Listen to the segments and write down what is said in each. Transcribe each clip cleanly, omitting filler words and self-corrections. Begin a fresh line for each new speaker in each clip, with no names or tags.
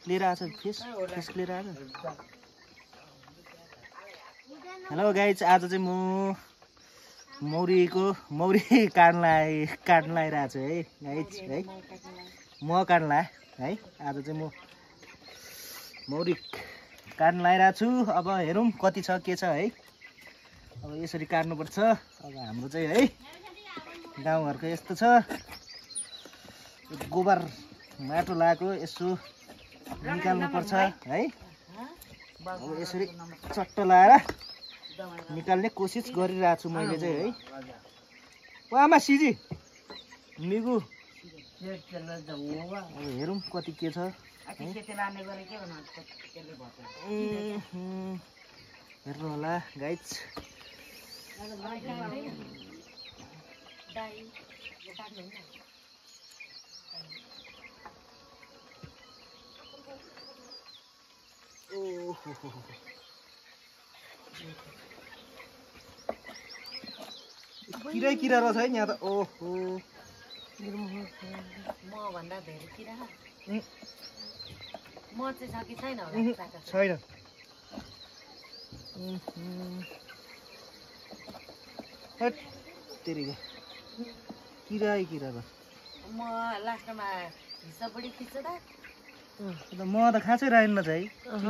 लिएर आछ फिस लिएर आछ। हेलो गाइज, आज चाहिँ म मौरी काट्न आइरहेको छु है गाइज है। म काट्न लाएँ है। आज चाहिँ म मौरी काट्न लाइरहेको छु। अब हेरौँ कति छ के छ है। अब यसरी काट्नुपर्छ। अब हाम्रो चाहिँ है गाउँघरको यस्तो छ, गोबर माटो लगाएको यसो निकाल्नुपर्छ है। अब यसरी चट्ट लगाएर निकाल्ने कोसिस गरिरहेको छु मैले चाहिँ है। ओ आमा सिजी मिगु, अब हेरौँ कति के छ। हेर्नु होला गाइज। किरा रहेछ है यहाँ त। ओहो
म भन्दा धेरै किरा म चाहिँ छ कि छैन होला।
छैन। किरा त
म लास्टमा हिस्सा बढी खिच्छ त।
म त खासै रहेन है।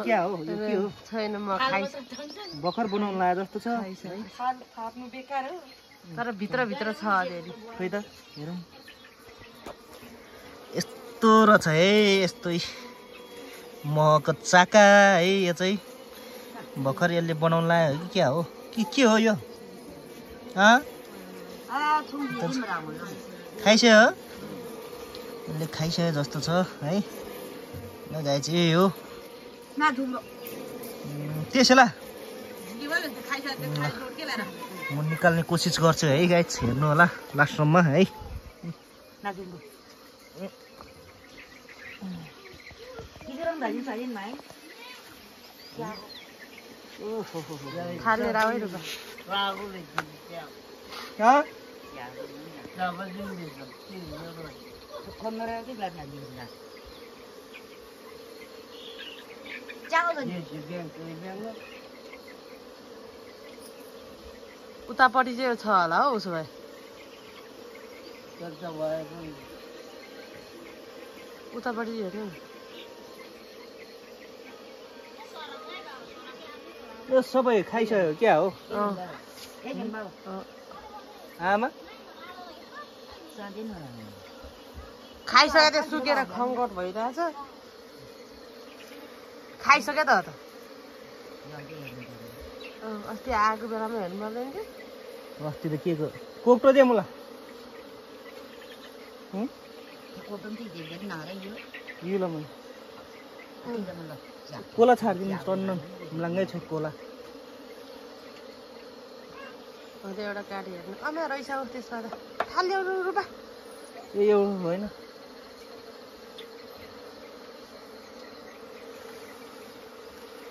क्या हो यो के हो?
छैन म खाइस
भर्खर बनाउनु लाए जस्तो छ।
थाप्नु बेकार हो, तर भित्र छ अलिअलि।
खै त हेरौँ। यस्तो रहेछ है, यस्तै महको चाका है यो चाहिँ। भर्खर यसले बनाउनु लायो कि क्या हो कि के हो यो? खाइसक्यो हो? यसले खाइसक्यो जस्तो छ है। गाई चाहिँ यही हो त्यसैला म निकाल्ने कोसिस गर्छु है गाइज। हेर्नु होला लास्टसम्म है।
उतापट्टि चाहिँ छ होला हो उसो भए। उतापट्टि हेर्नु नि।
यो सबै खाइसक्यो क्या हो? आमा
खाइसक्यो त्यो सुकेर खङ्गोट भइरहेछ। खाइसक्यो त अस्ति आएको बेलामा हेर्नु पर्दैन थियो।
अस्ति त के कोक्टो दिए मलाई कोला छाडिदिनु टन्न लाङ्गै छ कोला।
एउटा गाडी हेर्नु अमे रहेछ त्यसमा त थाल्यो रुपा।
ए एउटा होइन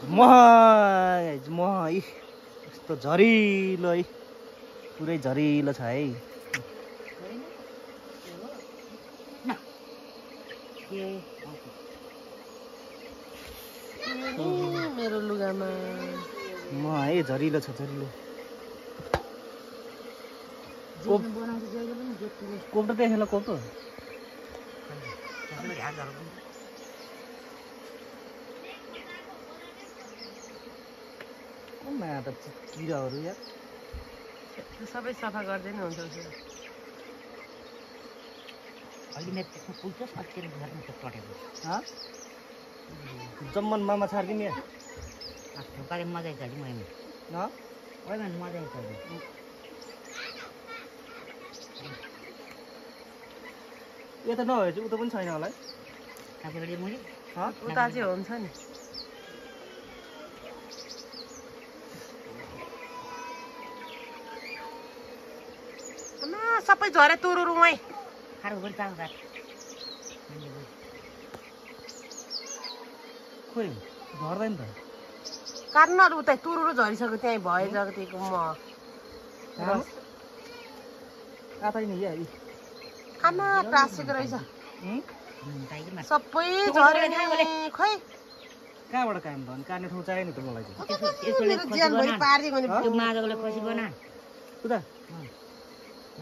मह यस्तो झरिलो है, पुरै झरिलो छ है।
मेरो लुगामा
मह है झरिलो छ, झरिलो। कोप्टो देखेन कोप्टो त किराहरू यार
सबै सफा गर्दैन हुन्छ उसो।
जम्मन मामा छाडिदिने यार।
मजा छ मजा छ।
यता नभए चाहिँ उता पनि छैन होला है।
उता चाहिँ हुन्छ नि। सबै झरे तुरुरु वहीँ
खोइ झर्दैन त।
काट्नु अरू उतै तुरुरु झरिसक्यो त्यहीँ भयो जगतिको म
आतै नि या
आमा टाँसेको रहेछ। सबै झऱ्यो नि खै
कहाँबाट काट्नु त अनि काट्ने ठाउँ चाहियो नि त मलाई चाहिँ
मेरो ज्यानभरि पारिदिएको नि
त्यो मादोले खसी बना
उता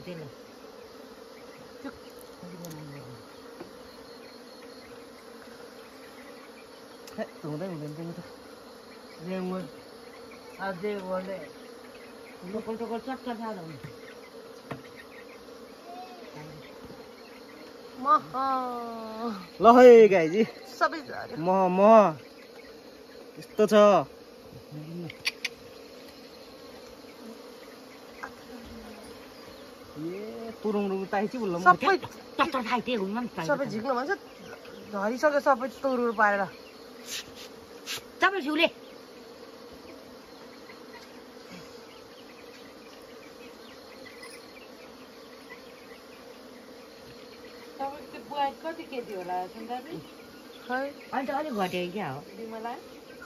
त्यसलाई
हुँदै हुँदैन तिमी त
लोकल टोकल चट्ट छ
ल है गाइजी
सबै झऱ्यो
म यस्तो छ ए पुरुङ ताइची बोल्नु
सबै
चट्ट खाइते हुन
सबै झिक्नु भन्छ झरिसक्यो सबै तोरुर पारेर
सबै झिउले
खै
अन्त अलिक घट्यो क्या हो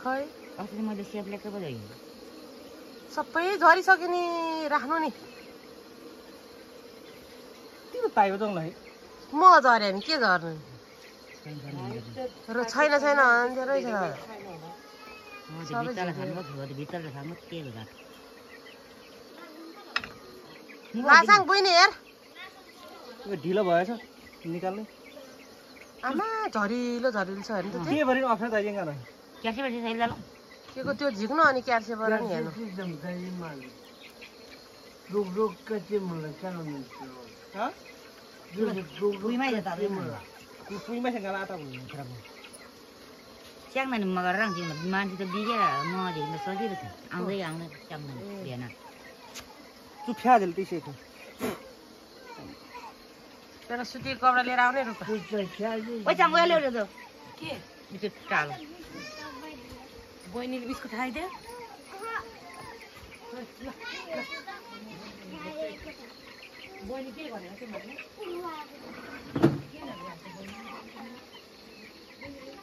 खै
अस्ति मैले सेप ल्याएको पो झैँ
सबै झरिसक्यो नि राख्नु नि
किन ताइयो जाउँ ल है
म झऱ्यो नि के झर्नु र छैन अन्त्य रहेछ
भित्रलाई खानु भित्रलाई खानु के होला
लासाङ बहिनी हेर
यो ढिलो भएछ निकाल्ने
आमा झरिलो छ हेर्नु त
के भरि अप्ठ्यारो ताइदिङ न
क्यासे बसी छैन ल
के को त्यो झिक्नु अनि क्याल्सियमबाट नि हेर्नु
भुइँमै छ त
पुइमासँग लाटा भन्नु
च्याङ्ना नि मगाएर राख्छु मान्छे त बिग्यो म झिक्न सजिलो छ आउँदै च्याङ्ना बिहान
तु फ्याजल त्यसैको
तेरो सुतीको कपडा लिएर आउने रुपा
ओइ च्याङ्गो ल्याउ त के त्यो टालो
बहिनीले बिस्कुट खाइदियो बहिनी के भनेर के भन्नु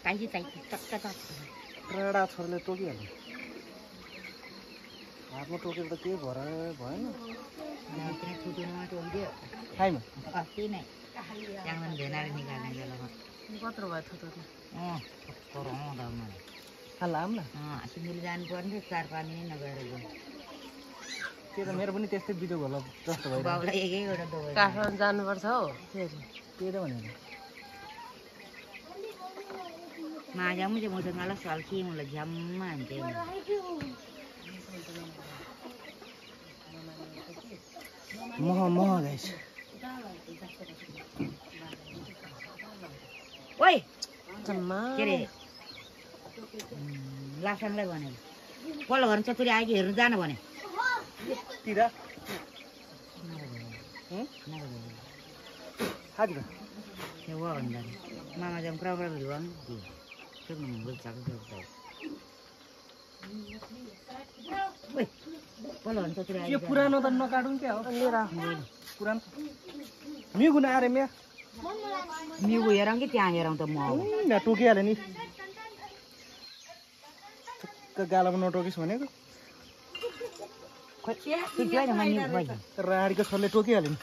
ताइजी टक्क
राडा छोरीले टोकिहाल्यो हातमा टोकेर त के भएन खाइमा
अस्ति नै च्याङ्ना भेनाएर निकाल्ने बेलामा
कत्रो भयो थुतो
लाम न
सिँगुरी जानुपर्ने 4-5 दिन नगएर गयो
त्यो त मेरो पनि त्यस्तै बिजोग होला जस्तो भयो
बाउलाई एकैवटा दबाई
काठमाडौँ जानुपर्छ हो फेरि
त्यही त भनेको
माझ्या म्हणजे मोठं मला सालखी मला झ्याम्मा आणते
मह गाइस
ओइ
जम्मा
के रे लासाङलाई भने पल्लो घर चतुरी आइकी हेर्नु जान भने
तिर हाजिर
त्यो वा भन्दा मामा जाम प्रब्लम हुँदैन के सुन्नु बोल्छ ओइ पल्लो घर चतुरी आइकी
यो पुरानो त नकाटौँ क्या हो
लिएर
पुरानो मिगुन आरे म्या
मिगु हेरौँ कि त्यहाँ हेरौँ त म
म्या टोकिहाल्यो नि गालामा नटोकिस् भनेको
खोइ त्यो होइन म मिगु भयो
राडीको छोरले टोकिहाल्यो नि